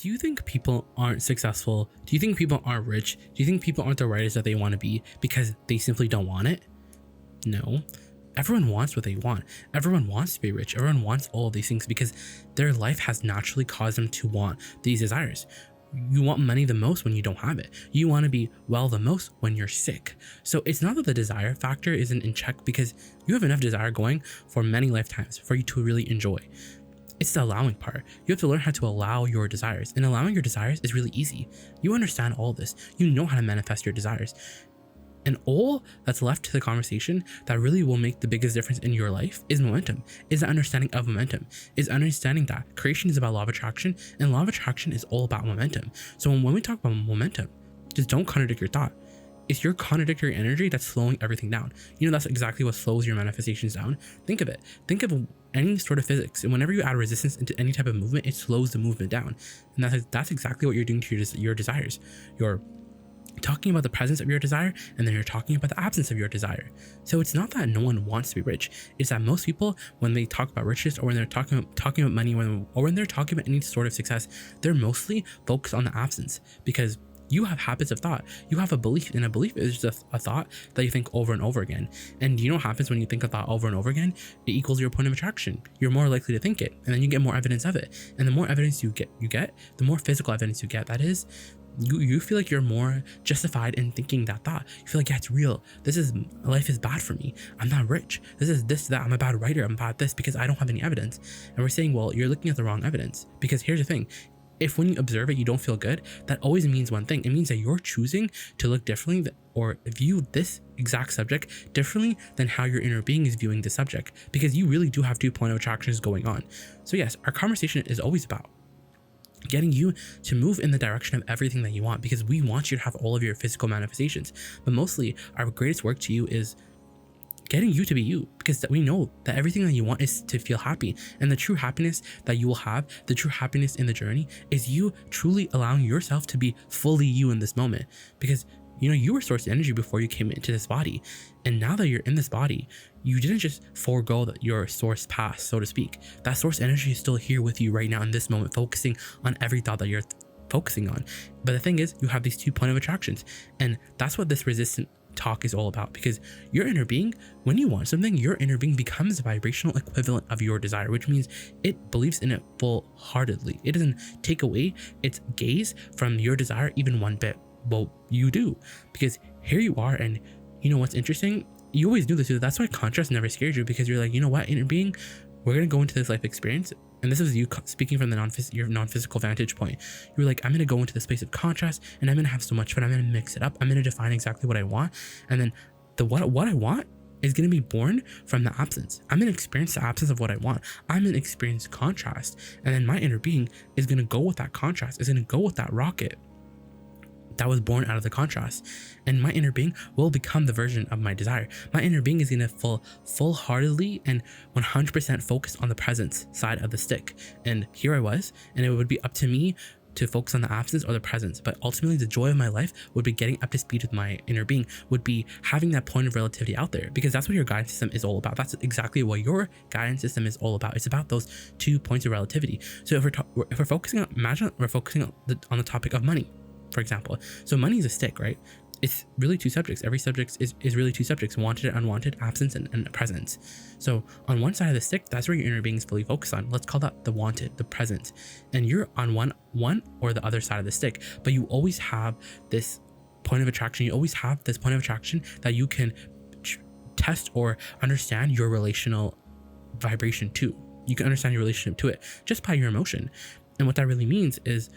Do you think people aren't successful? Do you think people aren't rich? Do you think people aren't the writers that they want to be because they simply don't want it? No. Everyone wants what they want. Everyone wants to be rich. Everyone wants all of these things because their life has naturally caused them to want these desires. You want money the most when you don't have it. You want to be well the most when you're sick. So it's not that the desire factor isn't in check because you have enough desire going for many lifetimes for you to really enjoy. It's the allowing part. You have to learn how to allow your desires, and allowing your desires is really easy. You understand all this. You know how to manifest your desires. And all that's left to the conversation that really will make the biggest difference in your life is momentum, is the understanding of momentum, is understanding that creation is about law of attraction, and law of attraction is all about momentum. So when we talk about momentum, just don't contradict your thought. It's your contradictory energy that's slowing everything down. You know, that's exactly what slows your manifestations down. Think of it. Think of any sort of physics, and whenever you add resistance into any type of movement, it slows the movement down. And that's exactly what you're doing to your desires. You're talking about the presence of your desire, and then you're talking about the absence of your desire. So it's not that no one wants to be rich. It's that most people, when they talk about riches, or when they're talking about money, or when they're talking about any sort of success, they're mostly focused on the absence, because you have habits of thought. You have a belief, and a belief is just a thought that you think over and over again. And you know what happens when you think a thought over and over again? It equals your point of attraction. You're more likely to think it, and then you get more evidence of it. And the more evidence you get, the more physical evidence you get. That is, you feel like you're more justified in thinking that thought. You feel like, yeah, it's real. Life is bad for me. I'm not rich. That. I'm a bad writer. I'm bad this because I don't have any evidence. And we're saying, well, you're looking at the wrong evidence, because here's the thing. If when you observe it, you don't feel good, that always means one thing. It means that you're choosing to look differently or view this exact subject differently than how your inner being is viewing the subject, because you really do have 2 point of attractions going on. So yes, our conversation is always about getting you to move in the direction of everything that you want, because we want you to have all of your physical manifestations. But mostly our greatest work to you is getting you to be you, because we know that everything that you want is to feel happy, and the true happiness that you will have, the true happiness in the journey, is you truly allowing yourself to be fully you in this moment. Because you know, you were source energy before you came into this body, and now that you're in this body, you didn't just forego your source past, so to speak. That source energy is still here with you right now in this moment, focusing on every thought that you're focusing on. But the thing is, you have these 2 point of attractions, and that's what this resistant talk is all about. Because your inner being, when you want something, your inner being becomes the vibrational equivalent of your desire, which means it believes in it full-heartedly. It doesn't take away its gaze from your desire even one bit. Well, you do, because here you are. And you know what's interesting? You always do this. That's why contrast never scares you, because you're like, you know what, inner being, we're gonna go into this life experience, and this is you speaking from your non-physical vantage point. You're like, I'm gonna go into the space of contrast, and I'm gonna have so much fun. I'm gonna mix it up. I'm gonna define exactly what I want, and then what I want is gonna be born from the absence. I'm gonna experience the absence of what I want. I'm gonna experience contrast, and then my inner being is gonna go with that contrast. Is gonna go with that rocket that was born out of the contrast, and my inner being will become the version of my desire. My inner being is gonna full-heartedly and 100% focus on the presence side of the stick. And here I was, and it would be up to me to focus on the absence or the presence. But ultimately, the joy of my life would be getting up to speed with my inner being, would be having that point of relativity out there, because that's what your guidance system is all about. That's exactly what your guidance system is all about. It's about those 2 points of relativity. So if we're focusing on, imagine we're focusing on the topic of money, for example. So money is a stick, right? It's really 2 subjects. Every subject is really 2 subjects: wanted and unwanted, absence and presence. So on one side of the stick, that's where your inner being is fully focused on. Let's call that the wanted, the present. And you're on one or the other side of the stick, but you always have this point of attraction. You always have this point of attraction that you can test or understand your relational vibration to. You can understand your relationship to it just by your emotion. And what that really means is,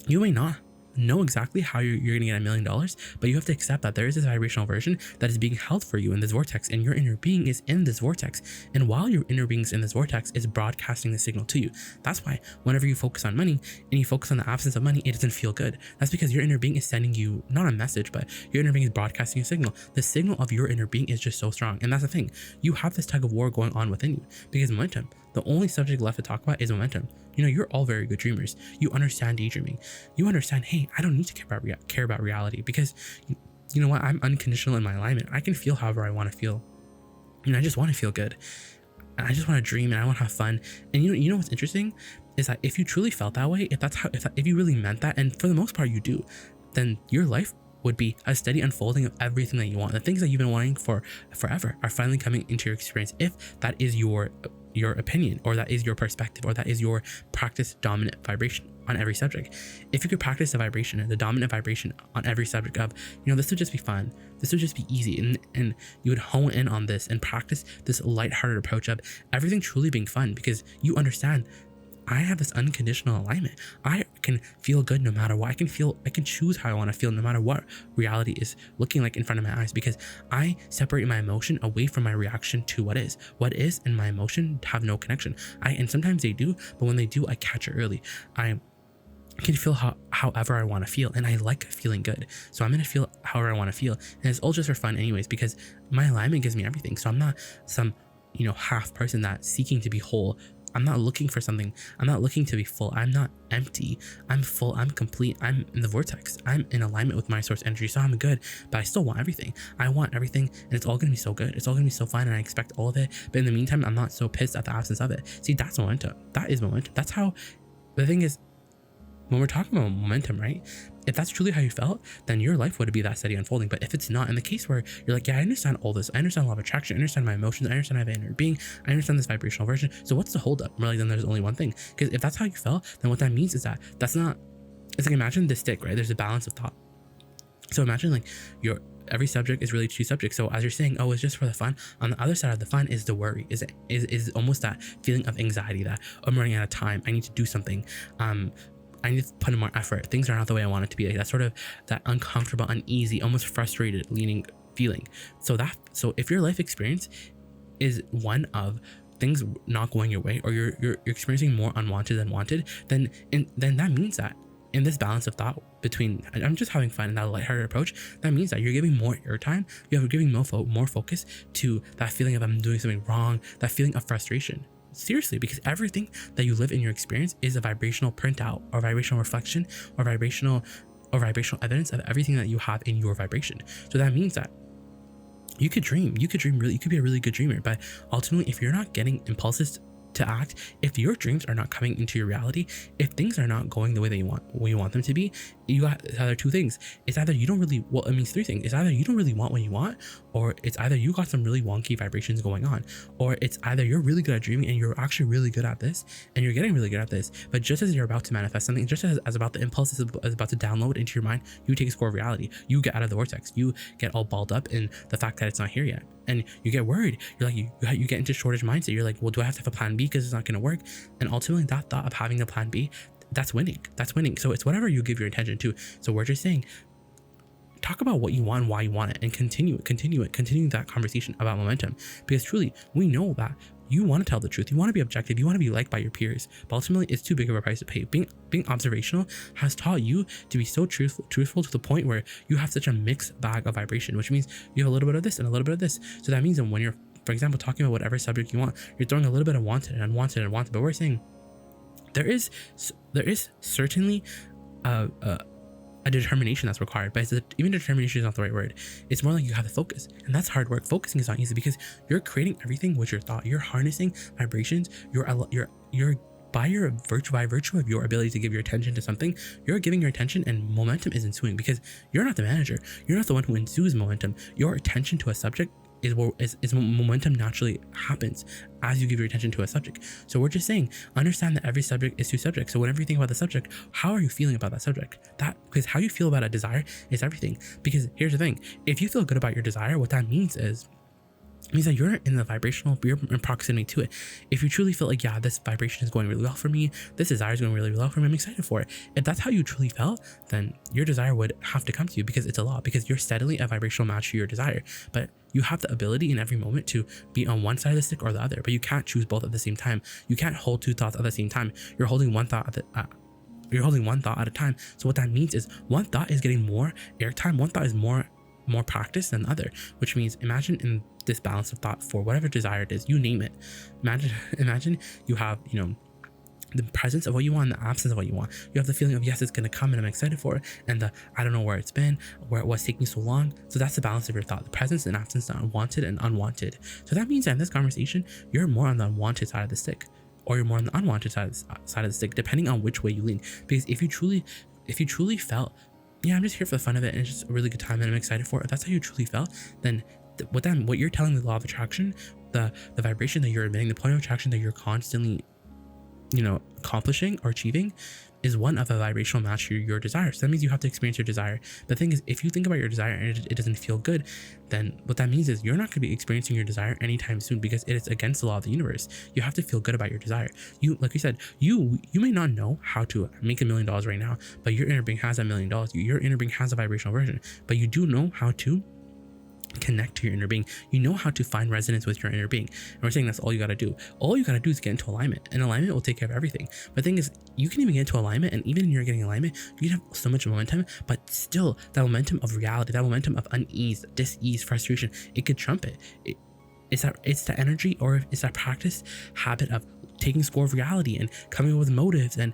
you may not know exactly how you're gonna get $1 million, but you have to accept that there is this vibrational version that is being held for you in this vortex, and your inner being is in this vortex. And while your inner being is in this vortex, it's broadcasting the signal to you. That's why whenever you focus on money and you focus on the absence of money, it doesn't feel good. That's because your inner being is sending you not a message, but your inner being is broadcasting a signal. The signal of your inner being is just so strong. And that's the thing, you have this tug of war going on within you, because momentum, the only subject left to talk about is momentum. You know, you're all very good dreamers. You understand daydreaming. You understand, hey, I don't need to care about reality, because you know what? I'm unconditional in my alignment. I can feel however I want to feel. You know, I just want to feel good. And I just want to dream, and I want to have fun. And you know what's interesting is that if you truly felt that way, if you really meant that, and for the most part you do, then your life would be a steady unfolding of everything that you want. The things that you've been wanting for forever are finally coming into your experience, if that is your opinion, or that is your perspective, or that is your practice dominant vibration on every subject. If you could practice the vibration, the dominant vibration on every subject of, this would just be fun, this would just be easy, and you would hone in on this and practice this lighthearted approach of everything truly being fun, because you understand, I have this unconditional alignment. I can feel good no matter what. I can choose how I want to feel no matter what reality is looking like in front of my eyes, because I separate my emotion away from my reaction to what is. What is and my emotion have no connection. And sometimes they do, but when they do, I catch it early. I can feel however I want to feel, and I like feeling good. So I'm going to feel however I want to feel. And it's all just for fun anyways, because my alignment gives me everything. So I'm not some, half person that's seeking to be whole. I'm not looking for something. I'm not looking to be full. I'm not empty. I'm full. I'm complete. I'm in the vortex. I'm in alignment with my source energy. So I'm good, but I still want everything. I want everything, and it's all going to be so good. It's all going to be so fun, and I expect all of it. But in the meantime, I'm not so pissed at the absence of it. See, that's momentum. That is momentum. That's how, the thing is, when we're talking about momentum, right? If that's truly how you felt, then your life would be that steady unfolding. But if it's not, in the case where you're like, yeah, I understand all this, I understand law of attraction, I understand my emotions, I understand I have inner being, I understand this vibrational version. So what's the holdup? Really, then there's only one thing. Because if that's how you felt, then what that means is that it's like, imagine this stick, right? There's a balance of thought. So imagine like every subject is really two subjects. So as you're saying, oh, it's just for the fun, on the other side of the fun is the worry, is almost that feeling of anxiety that I'm running out of time, I need to do something, I need to put in more effort, things are not the way I want it to be, like that sort of that uncomfortable, uneasy, almost frustrated leaning feeling. So if your life experience is one of things not going your way, or you're experiencing more unwanted than wanted, then that means that in this balance of thought between I'm just having fun and that lighthearted approach, that means that you're giving more airtime, you're giving more focus to that feeling of I'm doing something wrong, that feeling of frustration. Seriously, because everything that you live in your experience is a vibrational printout, or vibrational reflection, or vibrational evidence of everything that you have in your vibration. So that means that you could dream really, you could be a really good dreamer, but ultimately, if you're not getting impulses to act, if your dreams are not coming into your reality, if things are not going the way that you want them to be, you got either two things. It's either you don't really, well, it means three things. It's either you don't really want what you want, or it's either you got some really wonky vibrations going on, or it's either you're really good at dreaming and you're actually really good at this and you're getting really good at this, but just as you're about to manifest something, just as about the impulse is about to download into your mind, you take a score of reality, you get out of the vortex, you get all balled up in the fact that it's not here yet, and you get worried. You're like, you get into shortage mindset. You're like, well, do I have to have a plan B because it's not going to work? And ultimately, that thought of having a plan B, that's winning. So it's whatever you give your attention to. So we're just saying, talk about what you want and why you want it, and continue that conversation about momentum, because truly we know that you want to tell the truth, you want to be objective, you want to be liked by your peers, but ultimately it's too big of a price to pay. Being observational has taught you to be so truthful to the point where you have such a mixed bag of vibration, which means you have a little bit of this and a little bit of this. So that means that when you're, for example, talking about whatever subject you want, you're throwing a little bit of wanted and unwanted, but we're saying there is certainly a determination that's required, but even determination is not the right word. It's more like you have to focus, and that's hard work. Focusing is not easy because you're creating everything with your thought. You're harnessing vibrations. You're by virtue of your ability to give your attention to something, you're giving your attention, and momentum is ensuing because you're not the manager. You're not the one who ensues momentum. Your attention to a subject is momentum naturally happens as you give your attention to a subject. So we're just saying, understand that every subject is two subjects. So whenever you think about the subject, how are you feeling about that subject? Because how you feel about a desire is everything. Because here's the thing, if you feel good about your desire, what that means that you're in the vibrational, you're in proximity to it. If you truly feel like, yeah, this vibration is going really well for me, this desire is going really well for me, I'm excited for it. If that's how you truly felt, then your desire would have to come to you, because it's a law, because you're steadily a vibrational match to your desire. But you have the ability in every moment to be on one side of the stick or the other, but you can't choose both at the same time. You can't hold two thoughts at the same time. You're holding one thought at a time. So what that means is one thought is getting more airtime, one thought is more practice than the other, which means imagine in this balance of thought for whatever desire it is, you name it. Imagine you have, the presence of what you want and the absence of what you want. You have the feeling of, yes, it's going to come and I'm excited for it, and the I don't know where it's been, where it was taking so long. So that's the balance of your thought, the presence and absence, the wanted and unwanted. So that means that in this conversation, you're more on the unwanted side of the stick. or you're more on the unwanted side of the stick, depending on which way you lean. Because if you truly felt, yeah, I'm just here for the fun of it and it's just a really good time and I'm excited for it, if that's how you truly felt, then what you're telling the law of attraction, the vibration that you're emitting, the point of attraction that you're constantly, accomplishing or achieving, is one of a vibrational match to your desire. So that means you have to experience your desire. The thing is, if you think about your desire and it doesn't feel good, then what that means is you're not going to be experiencing your desire anytime soon, because it is against the law of the universe. You have to feel good about your desire. Like you said, you may not know how to make $1 million right now, but your inner being has $1 million. Your inner being has a vibrational version, but you do know how to connect to your inner being. You know how to find resonance with your inner being, and we're saying that's all you got to do. All you got to do is get into alignment, and alignment will take care of everything. But the thing is, you can even get into alignment, and even when you're getting alignment, you can have so much momentum, but still that momentum of reality, that momentum of unease, dis-ease, frustration, it could trump it. It's the energy, or it's that practice habit of taking score of reality and coming up with motives and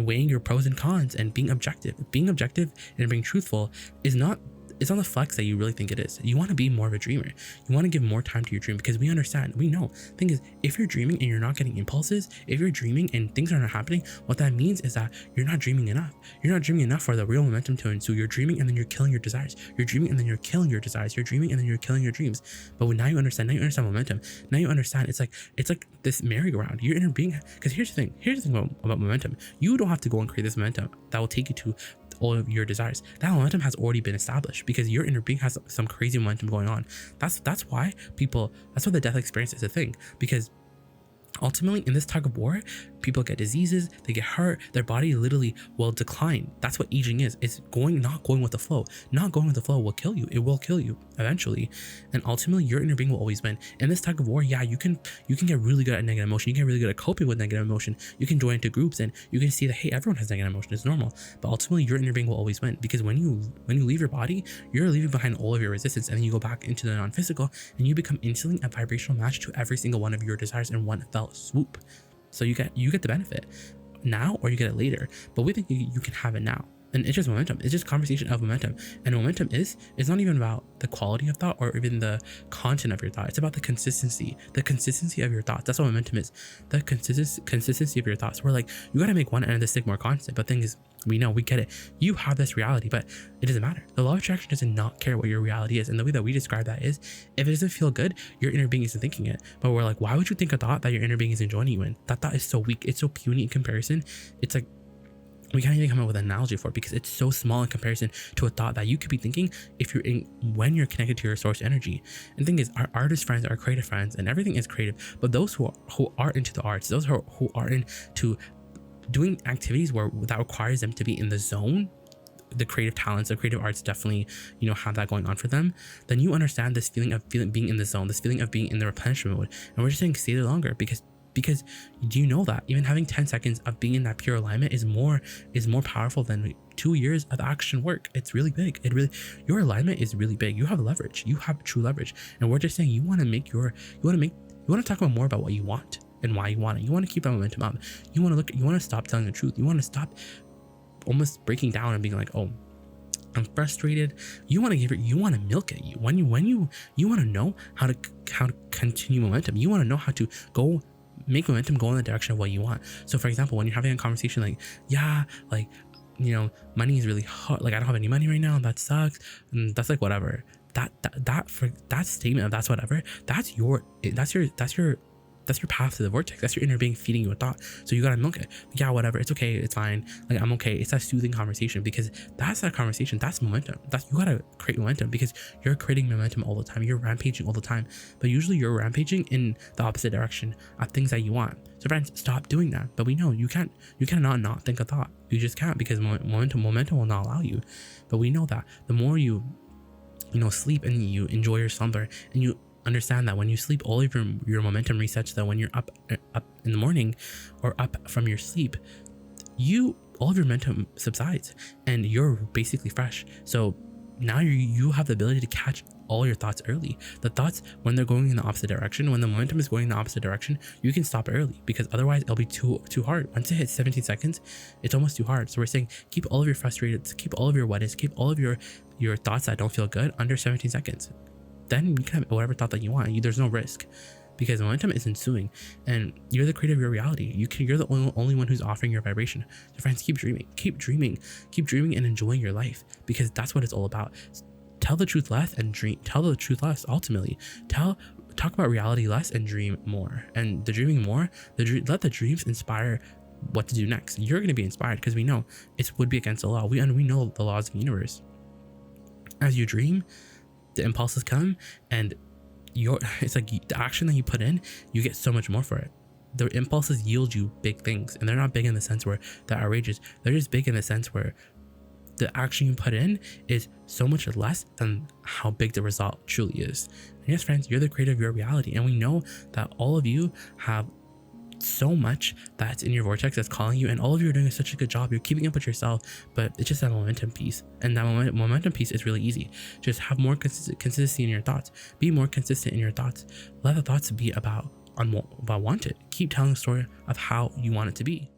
weighing your pros and cons and being objective and being truthful is not, it's not the flex that you really think it is. You want to be more of a dreamer. You want to give more time to your dream, because we know. Thing is, if you're dreaming and you're not getting impulses, if you're dreaming and things are not happening, what that means is that you're not dreaming enough. You're not dreaming enough for the real momentum to ensue. You're dreaming and then you're killing your desires. You're dreaming and then you're killing your desires. You're dreaming and then you're killing your dreams. But now you understand momentum. Now you understand it's like this merry-go-round. Your inner being, because here's the thing about momentum. You don't have to go and create this momentum that will take you to all of your desires. That momentum has already been established, because your inner being has some crazy momentum going on. That's why the death experience is a thing, because ultimately in this tug of war, people get diseases, they get hurt, their body literally will decline. That's what aging is. It's not going with the flow. Not going with the flow will kill you. It will kill you eventually. And ultimately your inner being will always win. In this tug of war, yeah, you can get really good at negative emotion. You can get really good at coping with negative emotion. You can join into groups and you can see that, hey, everyone has negative emotion. It's normal. But ultimately your inner being will always win, because when you leave your body, you're leaving behind all of your resistance, and then you go back into the non-physical and you become instantly a vibrational match to every single one of your desires in one fell swoop. So you get the benefit now, or you get it later, but we think you can have it now. And it's just momentum. It's just conversation of momentum. And momentum it's not even about the quality of thought or even the content of your thought. It's about the consistency of your thoughts. That's what momentum is. The consistency of your thoughts. We're like, you got to make one end of the stick more constant. But thing is, we get it. You have this reality, but it doesn't matter. The law of attraction does not care what your reality is. And the way that we describe that is, if it doesn't feel good, your inner being isn't thinking it. But we're like, why would you think a thought that your inner being isn't joining you in? That thought is so weak. It's so puny in comparison. It's like, we can't even come up with an analogy for it, because it's so small in comparison to a thought that you could be thinking when you're connected to your source energy. And the thing is, our artist friends are creative friends, and everything is creative. But those who are into the arts, those who are into doing activities that requires them to be in the zone, the creative talents, the creative arts definitely, have that going on for them. Then you understand this feeling of being in the zone, this feeling of being in the replenishment mode. And we're just saying stay there longer, because do you know that even having 10 seconds of being in that pure alignment is more powerful than 2 years of action work? It's really big. Your alignment is really big. You have leverage. You have true leverage. And we're just saying you want to talk about more about what you want and why you want it. You want to keep that momentum up. You want to stop telling the truth. You want to stop almost breaking down and being like, oh, I'm frustrated. You want to milk it. You want to know how to continue momentum. You want to know how to make momentum go in the direction of what you want. So for example, when you're having a conversation like, money is really hard, like I don't have any money right now, that sucks, and that's like whatever. That statement of that's whatever, that's your path to the vortex. That's your inner being feeding you a thought. So you gotta milk it. Yeah, whatever. It's okay. It's fine. Like I'm okay. It's that soothing conversation, because that's that conversation. That's momentum. You gotta create momentum, because you're creating momentum all the time. You're rampaging all the time, but usually you're rampaging in the opposite direction of things that you want. So friends, stop doing that. But we know you cannot not think a thought. You just can't, because momentum will not allow you. But we know that the more you sleep and you enjoy your slumber, and you understand that when you sleep, all of your momentum resets, that when you're up in the morning or up from your sleep, all of your momentum subsides and you're basically fresh. So now you have the ability to catch all your thoughts early. The thoughts, when they're going in the opposite direction, when the momentum is going in the opposite direction, you can stop early, because otherwise it'll be too hard. Once it hits 17 seconds, it's almost too hard. So we're saying keep all of your frustrated, keep all of your wettest, keep all of your thoughts that don't feel good under 17 seconds. Then you can have whatever thought that you want. There's no risk. because momentum is ensuing, and you're the creator of your reality. You're the only one who's offering your vibration. So friends, keep dreaming, and enjoying your life, because that's what it's all about. Tell the truth less and dream. Tell the truth less. Ultimately, talk about reality less and dream more. And the dreaming more, let the dreams inspire what to do next. You're going to be inspired because we know it would be against the law. We know the laws of the universe. As you dream, the impulses come, and it's like the action that you put in, you get so much more for it. The impulses yield you big things, and they're not big in the sense where they're outrageous. They're just big in the sense where the action you put in is so much less than how big the result truly is. And yes, friends, you're the creator of your reality, and we know that all of you have so much that's in your vortex that's calling you, and all of you are doing such a good job. You're keeping up with yourself, but it's just that momentum piece, and that momentum piece is really easy. Just have more consistency in your thoughts. Be more consistent in your thoughts. Let the thoughts be about want it. Keep telling the story of how you want it to be.